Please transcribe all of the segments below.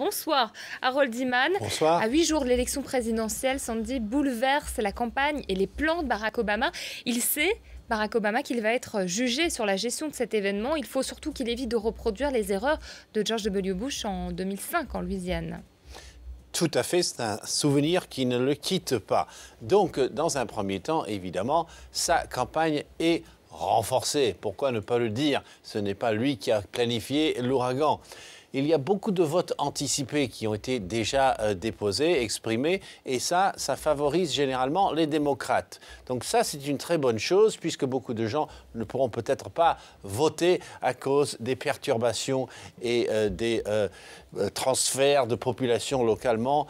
Bonsoir, Harold Iman. Bonsoir. À 8 jours de l'élection présidentielle, Sandy bouleverse la campagne et les plans de Barack Obama. Il sait, Barack Obama, qu'il va être jugé sur la gestion de cet événement. Il faut surtout qu'il évite de reproduire les erreurs de George W. Bush en 2005 en Louisiane. Tout à fait, c'est un souvenir qui ne le quitte pas. Donc, dans un premier temps, évidemment, sa campagne est renforcée. Pourquoi ne pas le dire? Ce n'est pas lui qui a planifié l'ouragan. Il y a beaucoup de votes anticipés qui ont été déjà déposés, exprimés, et ça favorise généralement les démocrates. Donc ça, c'est une très bonne chose, puisque beaucoup de gens ne pourront peut-être pas voter à cause des perturbations et des transferts de population localement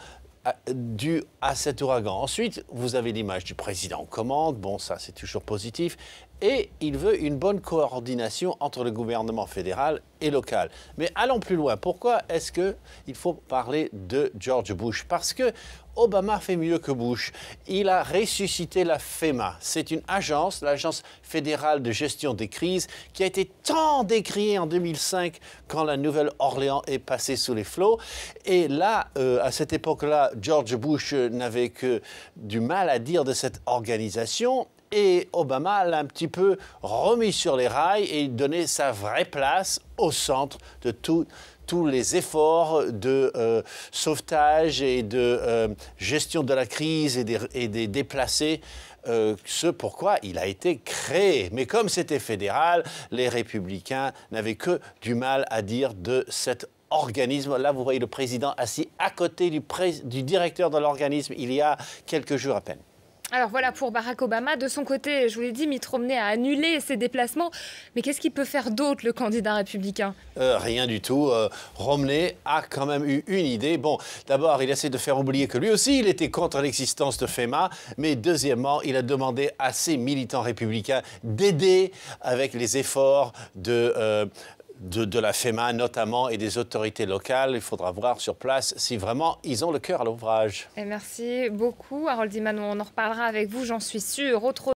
dû à cet ouragan. Ensuite, vous avez l'image du président aux commandes. Bon, ça, c'est toujours positif. Et il veut une bonne coordination entre le gouvernement fédéral et local. Mais allons plus loin. Pourquoi est-ce qu'il faut parler de George Bush? Parce que Obama fait mieux que Bush. Il a ressuscité la FEMA. C'est une agence, l'Agence fédérale de gestion des crises, qui a été tant décriée en 2005 quand la Nouvelle-Orléans est passée sous les flots. Et là, à cette époque-là, George Bush n'avait que du mal à dire de cette organisation. Et Obama l'a un petit peu remis sur les rails et donné sa vraie place au centre de tous les efforts de sauvetage et de gestion de la crise et des déplacés. Ce pourquoi il a été créé. Mais comme c'était fédéral, les républicains n'avaient que du mal à dire de cet organisme. Là, vous voyez le président assis à côté du directeur de l'organisme il y a quelques jours à peine. Alors voilà pour Barack Obama. De son côté, je vous l'ai dit, Mitt Romney a annulé ses déplacements. Mais qu'est-ce qu'il peut faire d'autre, le candidat républicain? Rien du tout. Romney a quand même eu une idée. Bon, d'abord, il essaie de faire oublier que lui aussi, il était contre l'existence de FEMA. Mais deuxièmement, il a demandé à ses militants républicains d'aider avec les efforts de la FEMA notamment et des autorités locales. Il faudra voir sur place si vraiment ils ont le cœur à l'ouvrage. Merci beaucoup, Harold Iman. On en reparlera avec vous, j'en suis sûre.